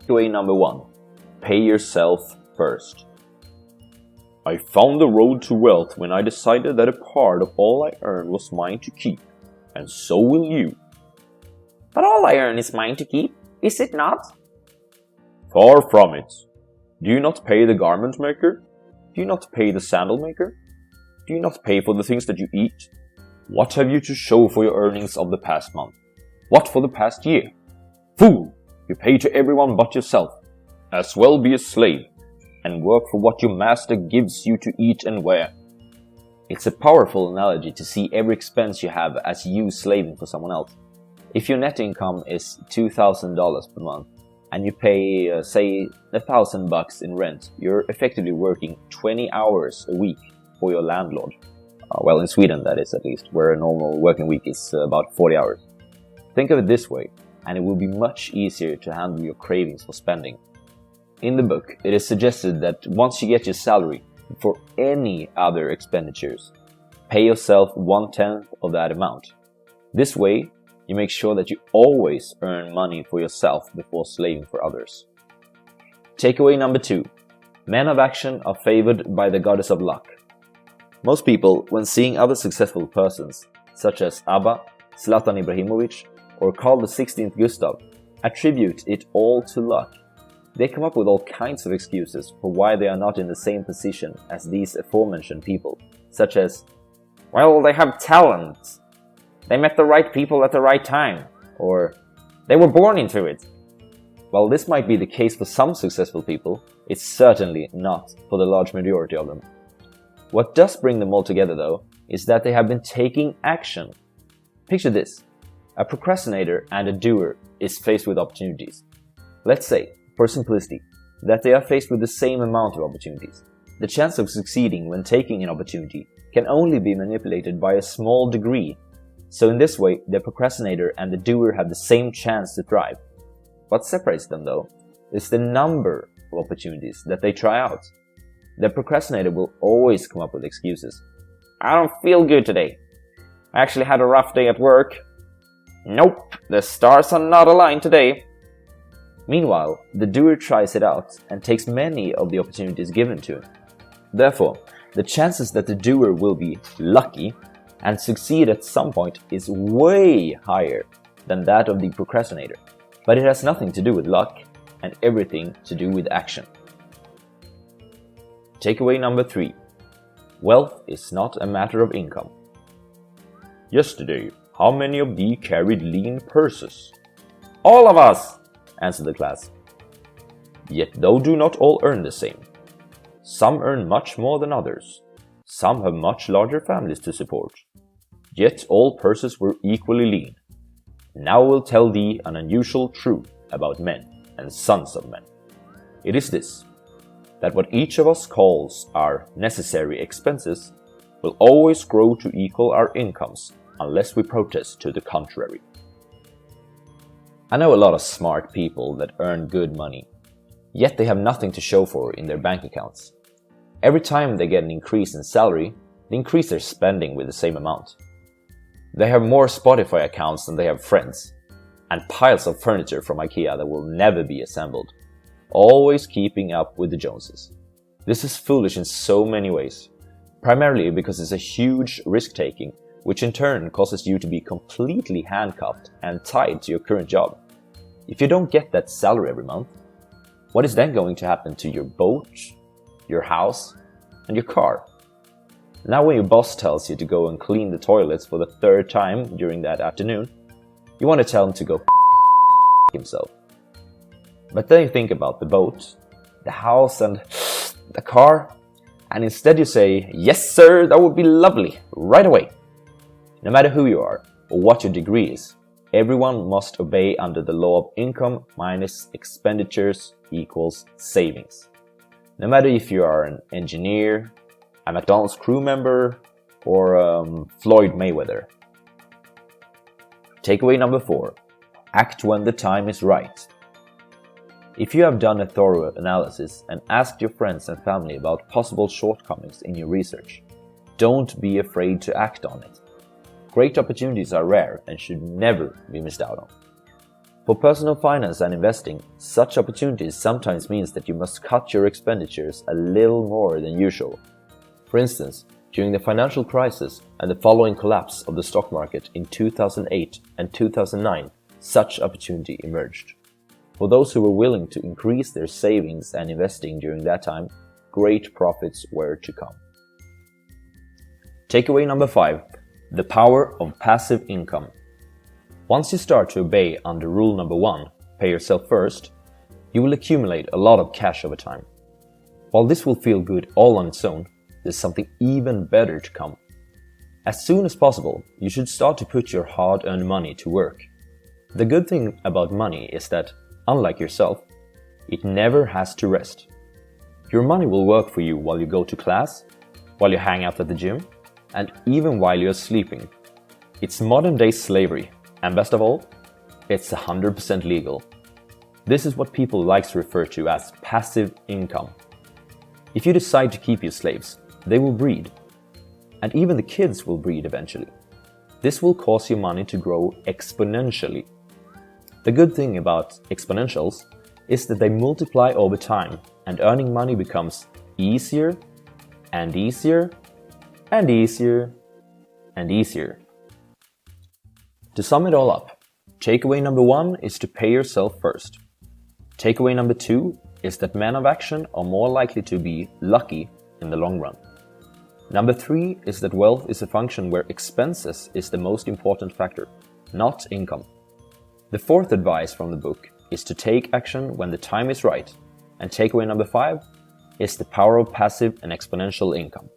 Takeaway number 1. Pay yourself first. I found the road to wealth when I decided that a part of all I earned was mine to keep, and so will you. But all I earn is mine to keep, is it not? Far from it. Do you not pay the garment maker? Do you not pay the sandal maker? Do you not pay for the things that you eat? What have you to show for your earnings of the past month? What for the past year? Fool! You pay to everyone but yourself. As well be a slave, and work for what your master gives you to eat and wear. It's a powerful analogy to see every expense you have as you slaving for someone else. If your net income is $2,000 per month, and you pay, say, $1,000 in rent, you're effectively working 20 hours a week for your landlord. Well, in Sweden that is, at least, where a normal working week is about 40 hours. Think of it this way, and it will be much easier to handle your cravings for spending. In the book, it is suggested that once you get your salary, for any other expenditures, pay yourself 1/10 of that amount. This way, you make sure that you always earn money for yourself before slaving for others. Takeaway number 2. Men of action are favored by the goddess of luck. Most people, when seeing other successful persons, such as ABBA, Zlatan Ibrahimovic, or Carl XVI Gustav, attribute it all to luck. They come up with all kinds of excuses for why they are not in the same position as these aforementioned people, such as, well, they have talent. They met the right people at the right time. Or, they were born into it. While this might be the case for some successful people, it's certainly not for the large majority of them. What does bring them all together, though, is that they have been taking action. Picture this. A procrastinator and a doer is faced with opportunities. Let's say, for simplicity, that they are faced with the same amount of opportunities. The chance of succeeding when taking an opportunity can only be manipulated by a small degree. So in this way, the procrastinator and the doer have the same chance to thrive. What separates them, though, is the number of opportunities that they try out. The procrastinator will always come up with excuses. I don't feel good today. I actually had a rough day at work. Nope, the stars are not aligned today. Meanwhile, the doer tries it out and takes many of the opportunities given to him. Therefore, the chances that the doer will be lucky and succeed at some point is way higher than that of the procrastinator. But it has nothing to do with luck and everything to do with action. Takeaway number 3. Wealth is not a matter of income. Yesterday, how many of thee carried lean purses? All of us, answered the class. Yet thou do not all earn the same. Some earn much more than others. Some have much larger families to support. Yet all purses were equally lean. Now I will tell thee an unusual truth about men and sons of men. It is this, that what each of us calls our necessary expenses will always grow to equal our incomes unless we protest to the contrary. I know a lot of smart people that earn good money, yet they have nothing to show for in their bank accounts. Every time they get an increase in salary, they increase their spending with the same amount. They have more Spotify accounts than they have friends, and piles of furniture from IKEA that will never be assembled, always keeping up with the Joneses. This is foolish in so many ways, primarily because it's a huge risk-taking, which in turn causes you to be completely handcuffed and tied to your current job. If you don't get that salary every month, what is then going to happen to your boat, your house, and your car? Now when your boss tells you to go and clean the toilets for the 3rd time during that afternoon, you want to tell him to go himself. But then you think about the boat, the house, and the car, and instead you say, yes sir, that would be lovely, right away. No matter who you are, or what your degree is, everyone must obey under the law of income minus expenditures equals savings. No matter if you are an engineer, a McDonald's crew member, or Floyd Mayweather. Takeaway number 4. Act when the time is right. If you have done a thorough analysis and asked your friends and family about possible shortcomings in your research, don't be afraid to act on it. Great opportunities are rare and should never be missed out on. For personal finance and investing, such opportunities sometimes means that you must cut your expenditures a little more than usual. For instance, during the financial crisis and the following collapse of the stock market in 2008 and 2009, such opportunity emerged. For those who were willing to increase their savings and investing during that time, great profits were to come. Takeaway number 5. The power of passive income. Once you start to obey under rule number 1, pay yourself first, you will accumulate a lot of cash over time. While this will feel good all on its own, there's something even better to come. As soon as possible, you should start to put your hard-earned money to work. The good thing about money is that, unlike yourself, it never has to rest. Your money will work for you while you go to class, while you hang out at the gym, and even while you're sleeping. It's modern-day slavery, and best of all, it's 100% legal. This is what people like to refer to as passive income. If you decide to keep your slaves, they will breed. And even the kids will breed eventually. This will cause your money to grow exponentially. The good thing about exponentials is that they multiply over time and earning money becomes easier and easier and easier and easier. To sum it all up, takeaway number 1 is to pay yourself first. Takeaway number 2 is that men of action are more likely to be lucky in the long run. Number 3 is that wealth is a function where expenses is the most important factor, not income. The 4th advice from the book is to take action when the time is right, and takeaway number 5 is the power of passive and exponential income.